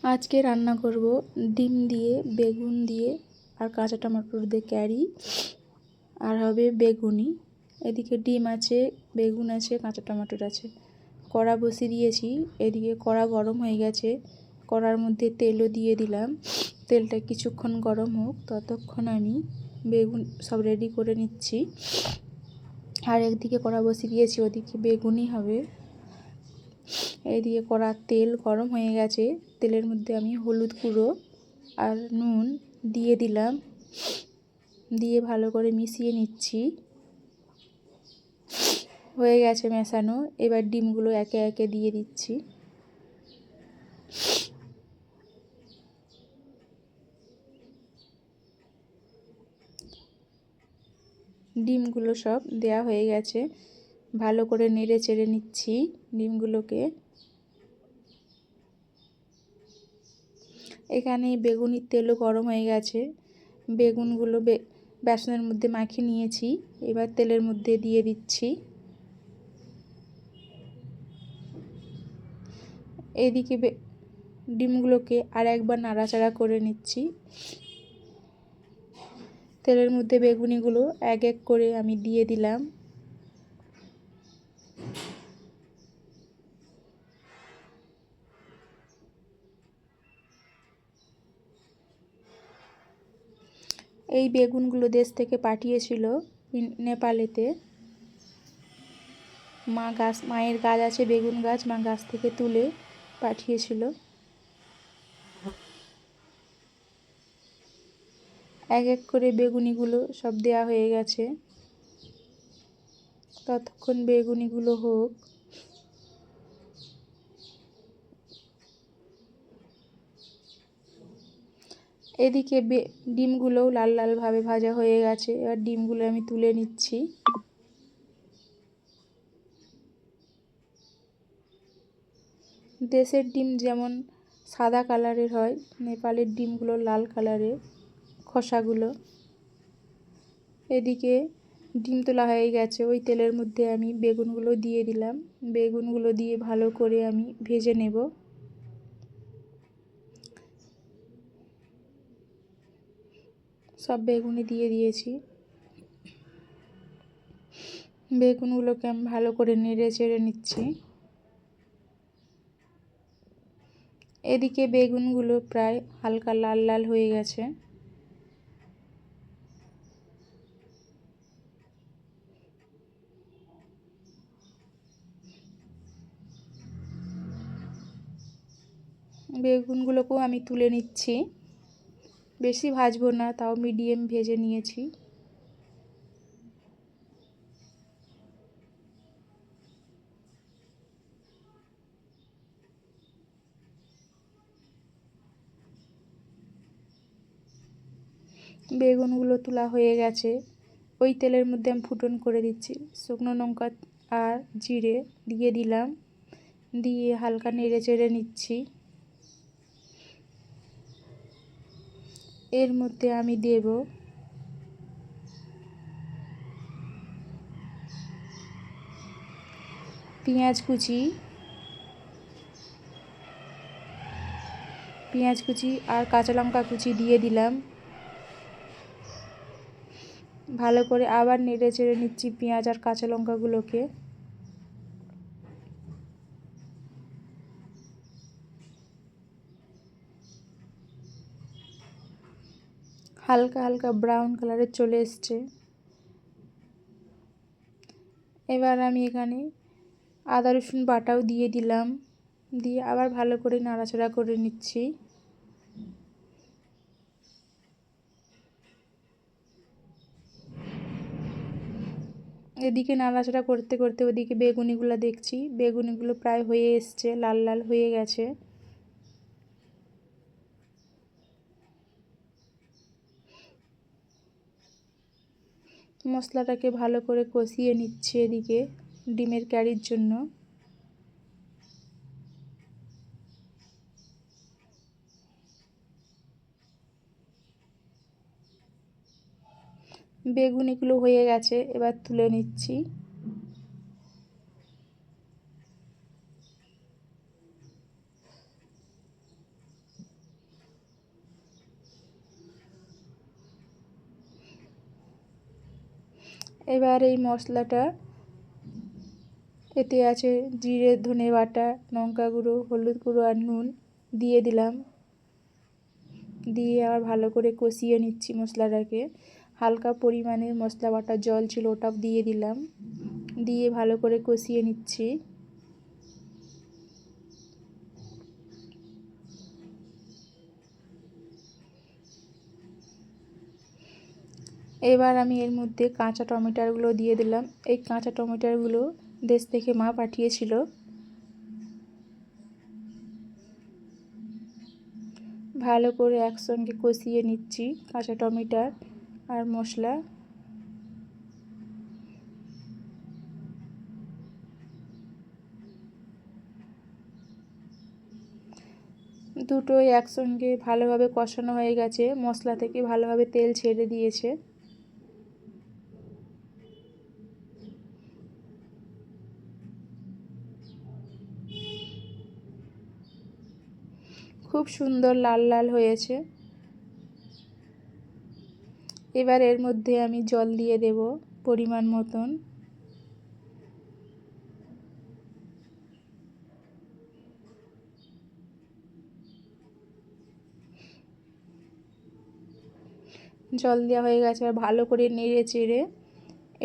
আজকে রান্না করব ডিম দিয়ে, বেগুন দিয়ে আর কাঁচা টমেটোর দিয়ে ক্যারি, আর হবে বেগুনি। এদিকে ডিম আছে, বেগুন আছে, কাঁচা টমেটোর আছে। কড়া বসিয়ে দিয়েছি। এদিকে কড়া গরম হয়ে গেছে। কড়ার মধ্যে তেলও দিয়ে দিলাম। তেলটা কিছুক্ষণ গরম হোক, ততক্ষণ আমি বেগুন সব রেডি করে নিচ্ছি। আর একদিকে কড়া বসিয়ে দিয়েছি, ওদিকে বেগুনি হবে। এইদিকে কড়ার তেল গরম হয়ে গেছে। তেলের মধ্যে আমি হলুদ গুঁড়ো আর নুন দিয়ে দিলাম, দিয়ে ভালো করে মিশিয়ে নিচ্ছি। হয়ে গেছে মেশানো। এবার ডিমগুলো একে একে দিয়ে দিচ্ছি। ডিমগুলো সব দেয়া হয়ে গেছে। ভালো করে নেড়ে চেড়ে নিচ্ছি ডিমগুলোকে। এখানে বেগুনির তেলও গরম হয়ে গেছে। বেগুনগুলো বেসনের মধ্যে মাখিয়ে নিয়েছি। এবার তেলের মধ্যে দিয়ে দিচ্ছি। এদিকে ডিমগুলোকে আর একবার নাড়াচাড়া করে নিচ্ছি। তেলের মধ্যে বেগুনিগুলো এক এক করে আমি দিয়ে দিলাম। এই বেগুনগুলো দেশ থেকে পাঠিয়েছিল নেপালেতে। মায়ের গাছ আছে, বেগুন গাছ, মা গাছ থেকে তুলে পাঠিয়েছিল। এক এক করে বেগুনিগুলো সব দেয়া হয়ে গেছে। ততক্ষণ বেগুনিগুলো হোক। এদিকে ডিমগুলোও লাল লালভাবে ভাজা হয়ে গেছে। এবার ডিমগুলো আমি তুলে নিচ্ছি। দেশের ডিম যেমন সাদা কালারের হয়, নেপালের ডিমগুলো লাল কালারের খোসাগুলো। এদিকে ডিম তোলা হয়ে গেছে। ওই তেলের মধ্যে আমি বেগুনগুলো দিয়ে দিলাম। বেগুনগুলো দিয়ে ভালো করে আমি ভেজে নেব। সব বেগুনি দিয়ে দিয়েছি। বেগুনগুলোকে আমি ভালো করে নেড়ে চেড়ে নিচ্ছি। এদিকে বেগুনগুলো প্রায় হালকা লাল লাল হয়ে গেছে। বেগুনগুলোকেও আমি তুলে নিচ্ছি। বেশি ভাজবো না, তাও মিডিয়াম ভেজে নিয়েছি। বেগুনগুলো তোলা হয়ে গেছে। ওই তেলের মধ্যে আমি ফুটন করে দিচ্ছি। শুকনো লঙ্কা আর জিরে দিয়ে দিলাম, দিয়ে হালকা নেড়ে চেড়ে নিচ্ছি। এর মধ্যে আমি দেব পেঁয়াজ কুচি আর কাঁচা লঙ্কা কুচি দিয়ে দিলাম। ভালো করে আবার নেড়ে চেড়ে নিচ্ছি পেঁয়াজ আর কাঁচা লঙ্কাগুলোকে। হালকা হালকা ব্রাউন কালারের চলে এসছে। এবার আমি এখানে আদা রসুন বাটাও দিয়ে দিলাম, দিয়ে আবার ভালো করে নাড়াচাড়া করে নিচ্ছি। এদিকে নাড়াচাড়া করতে করতে ওদিকে বেগুনিগুলো দেখছি, বেগুনিগুলো প্রায় হয়ে এসছে, লাল লাল হয়ে গেছে। মশলাটাকে ভালো করে কষিয়ে নিচ্ছে এদিকে ডিমের কারির জন্য। বেগুনিগুলো হয়ে গেছে, এবার তুলে নিচ্ছি। এবার এই মশলাটা, এতে আছে জিরে ধনে বাটা, লঙ্কা গুঁড়ো, হলুদ গুঁড়ো আর নুন দিয়ে দিলাম। দিয়ে আবার ভালো করে কষিয়ে নিচ্ছি মশলাটাকে। হালকা পরিমাণে মশলা বাটার জল ছিল, ওটা দিয়ে দিলাম। দিয়ে ভালো করে কষিয়ে নিচ্ছি। এবার আমি এর মধ্যে কাঁচা টমেটোগুলো দিয়ে দিলাম। এই কাঁচা টমেটোগুলো দেশ থেকে মা পাঠিয়েছিল। ভালো করে একসঙ্গে কষিয়ে নিচ্ছি কাঁচা টমেটো আর মশলা। দুটোই একসঙ্গে ভালোভাবে কষানো হয়ে গেছে, মশলা থেকে ভালোভাবে তেল ছেড়ে দিয়েছে। খুব সুন্দর লাল লাল হয়েছে। এবার এর মধ্যে আমি জল দিয়ে দেব পরিমাণ মতন। জল দেওয়া হয়ে গেছে, আর ভালো করে নেড়ে চেড়ে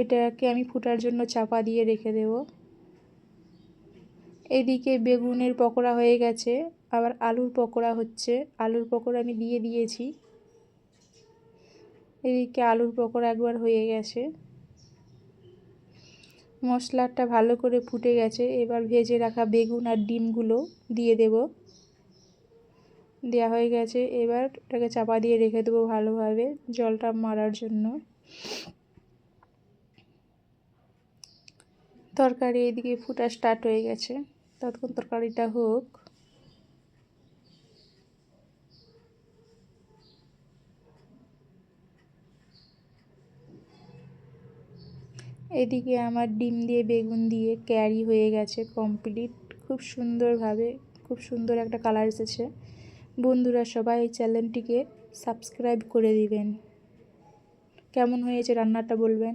এটাকে আমি ফোটার জন্য চাপা দিয়ে রেখে দেব। এদিকে বেগুনের পকোড়া হয়ে গেছে, আবার আলুর পকোড়া হচ্ছে। আলুর পকোড়া আমি দিয়ে দিয়েছি। এদিকে আলুর পকোড়া একবার হয়ে গেছে। মশলাটা ভালো করে ফুটে গেছে, এবার ভেজে রাখা বেগুন আর ডিমগুলো দিয়ে দেব। দেওয়া হয়ে গেছে, এবার এটাকে চাপা দিয়ে রেখে দেবো ভালোভাবে জলটা মারার জন্য। তরকারি এদিকে ফুটা স্টার্ট হয়ে গেছে, ততক্ষণ তরকারিটা হোক। এদিকে আমার ডিম দিয়ে বেগুন দিয়ে ক্যারি হয়ে গেছে কমপ্লিট। খুব সুন্দরভাবে, খুব সুন্দর একটা কালার এসেছে। বন্ধুরা সবাই এই চ্যানেলটিকে সাবস্ক্রাইব করে দিবেন। কেমন হয়েছে রান্নাটা বলবেন।